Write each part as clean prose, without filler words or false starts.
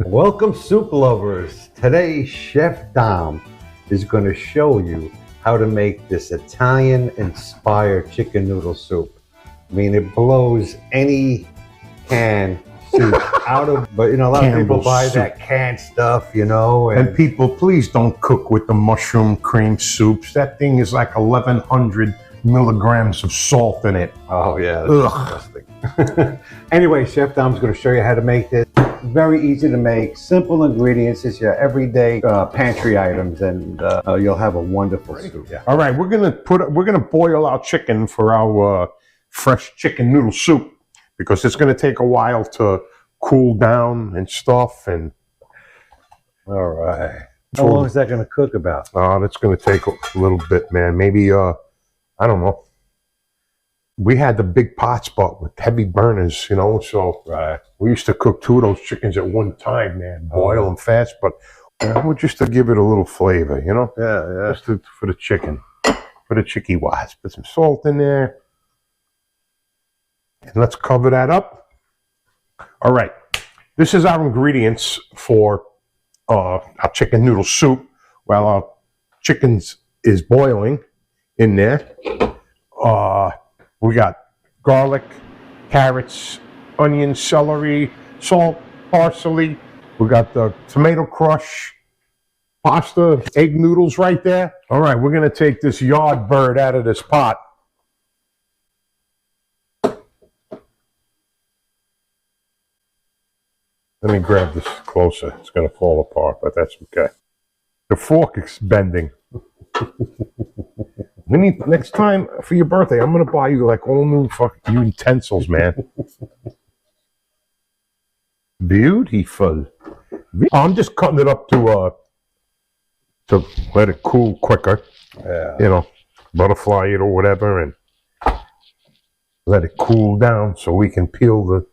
Welcome, soup lovers. Today, Chef Dom is going to show you how to make this Italian-inspired chicken noodle soup. I mean, it blows any canned soup out of, but you know, a lot of people buy that canned stuff, you know. And people, please don't cook with the mushroom cream soups. That thing is like 1,100 milligrams of salt in it. Oh, yeah, that's disgusting. Anyway, Chef Dom's going to show you how to make this. Very easy to make, simple ingredients. It's your everyday pantry items, and you'll have a wonderful soup. Yeah. All right, we're gonna boil our chicken for our fresh chicken noodle soup because it's gonna take a while to cool down and stuff. And all right, how long is that gonna cook about? That's gonna take a little bit, man. Maybe I don't know. We had the big pot spot with heavy burners, you know, so we used to cook 2 of those chickens at one time, man. Boil them fast, but just to give it a little flavor, you know? Yeah. Just for the chicken, for the chicky wise. Put some salt in there. And let's cover that up. All right. This is our ingredients for our chicken noodle soup while our chicken is boiling in there. We got garlic, carrots, onions, celery, salt, parsley. We got the tomato crush, pasta, egg noodles right there. All right, we're going to take this yard bird out of this pot. Let me grab this closer. It's going to fall apart, but that's okay. The fork is bending. Next time for your birthday, I'm gonna buy you like all new fucking utensils, man. Beautiful. I'm just cutting it up to let it cool quicker. Yeah. You know, butterfly it or whatever, and let it cool down so we can peel the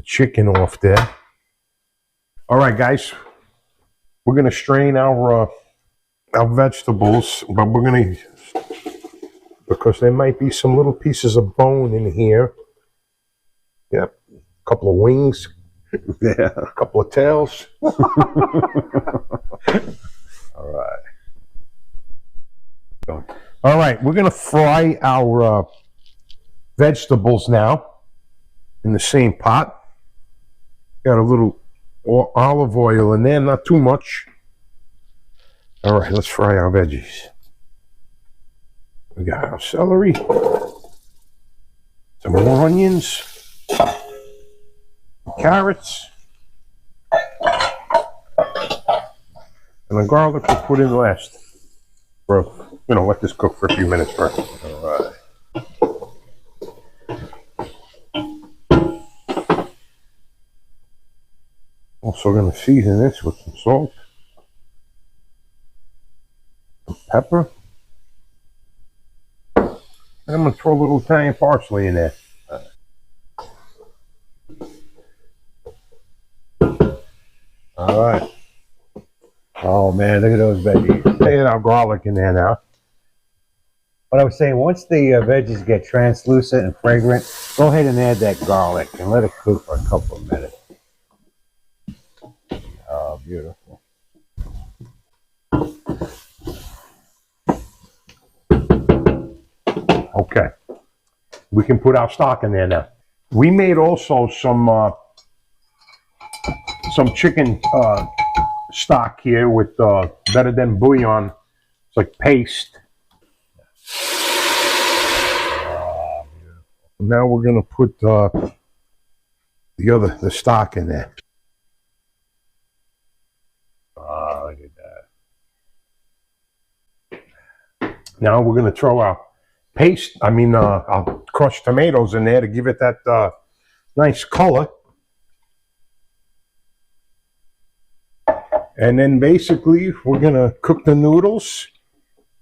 chicken off there. All right, guys, we're gonna strain our vegetables, but we're gonna, because there might be some little pieces of bone in here. Yep, a couple of wings. Yeah, a couple of tails. All right, we're gonna fry our vegetables now in the same pot. Got a little olive oil in there, not too much. All right, let's fry our veggies. We got our celery, some more onions, carrots, and the garlic we'll put in last. Bro, you know, let this cook for a few minutes first. right. Also going to season this with some salt, some pepper, and I'm going to throw a little Italian parsley in there. All right. Oh man, look at those veggies. And our garlic in there now. What I was saying, once the veggies get translucent and fragrant, go ahead and add that garlic and let it cook for a couple of minutes. Oh, beautiful. Okay. We can put our stock in there now. We made also some chicken stock here with better than bouillon. It's like paste. Oh, now we're gonna put the stock in there. oh, look at that. Now we're gonna throw our our crushed tomatoes in there to give it that nice color. And then basically we're gonna cook the noodles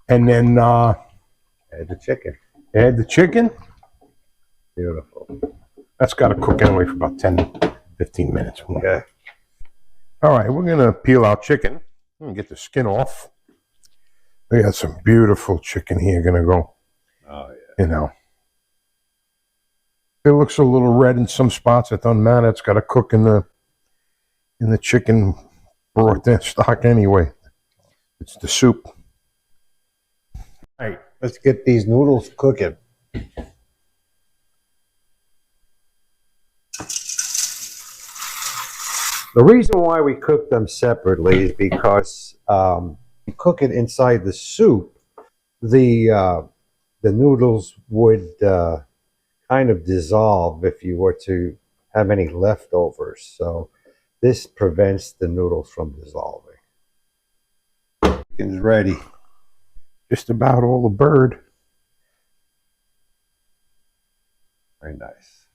and then Add the chicken. add the chicken. Beautiful. That's got to cook anyway for about 10-15 minutes. Okay. All right, we're going to peel our chicken and get the skin off. We got some beautiful chicken here going to go. Oh, yeah. You know. It looks a little red in some spots. It doesn't matter. It's got to cook in the in the chicken broth and stock anyway. It's the soup. All right, let's get these noodles cooking. The reason why we cook them separately is because you cook it inside the soup, the noodles would kind of dissolve if you were to have any leftovers. So this prevents the noodles from dissolving. Chicken's ready. Just about all the bird. Very nice.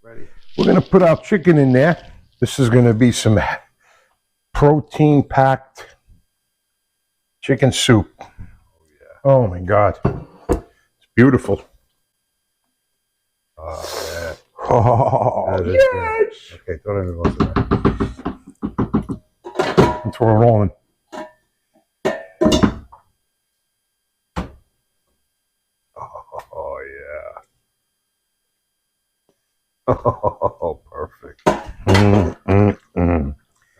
Ready. We're going to put our chicken in there. This is going to be some protein-packed chicken soup. Oh, yeah. Oh, my God. It's beautiful. Oh, yeah. Oh, yes! Good. Okay, throw it in most of that. And throw it all in. Oh, yeah. Oh, perfect.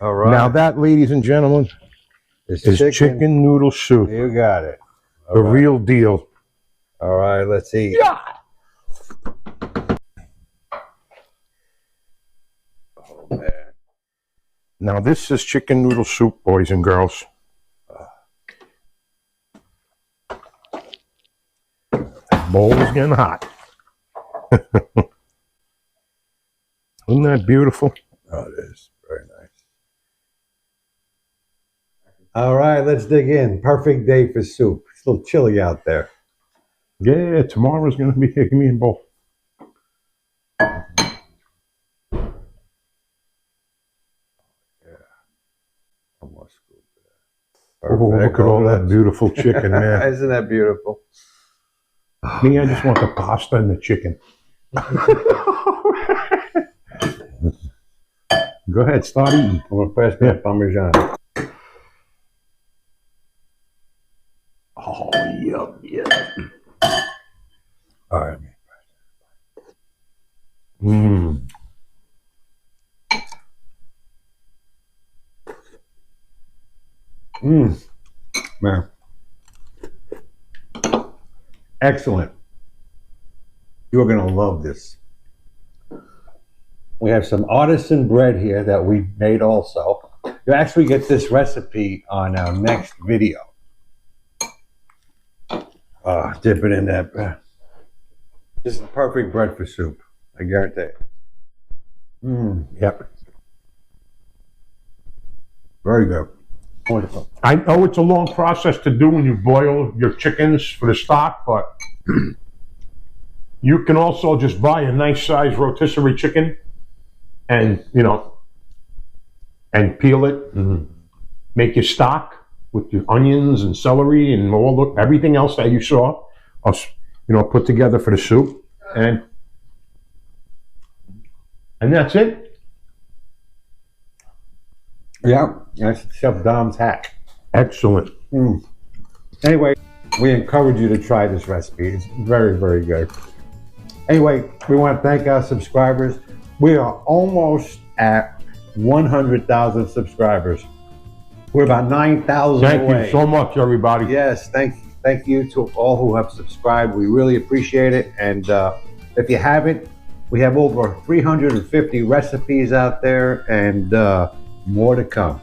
All right. Now that, ladies and gentlemen, is chicken noodle soup. You got it. The real deal. All right, let's eat. Yeah. Oh, man. Now this is chicken noodle soup, boys and girls. Bowl is getting hot. Isn't that beautiful? Oh, it is. Very nice. All right, let's dig in. Perfect day for soup. It's a little chilly out there. Yeah, tomorrow's going to be here. Give me a bowl. Yeah. Almost good. Oh, look at all that beautiful chicken, man. Isn't that beautiful? Me, I just want the pasta and the chicken. Go ahead, start eating. I'm going to pass me that Parmesan. Oh, yum, yum. All right. Mmm. Mmm. Man. Excellent. You're going to love this. We have some artisan bread here that we made also. You actually get this recipe on our next video. Dip it in that. This is the perfect bread for soup. I guarantee it. Yep. Very good. Wonderful. I know it's a long process to do when you boil your chickens for the stock, but you can also just buy a nice size rotisserie chicken and, you know, and peel it, make your stock with your onions and celery and everything else that you saw, you know, put together for the soup, and that's it. Yeah, that's Chef Dom's hack. Excellent. Anyway, we encourage you to try this recipe. It's very, very good. Anyway, we want to thank our subscribers. We are almost at 100,000 subscribers. We're about 9,000 away. Thank you so much, everybody. Yes, thank you to all who have subscribed. We really appreciate it. And if you haven't, we have over 350 recipes out there, and more to come.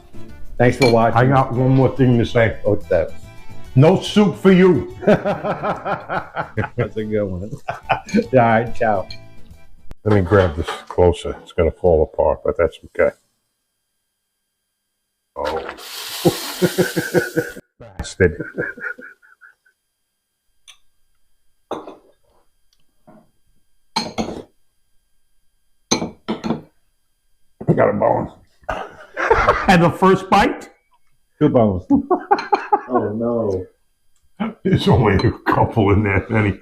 Thanks for watching. I got one more thing to say. What's that? No soup for you. That's a good one. All right, ciao. Let me grab this closer. It's going to fall apart, but that's okay. Oh. Bastard. I got a bone. And the first bite? 2 bones. Oh, no. There's only a couple in there, Penny.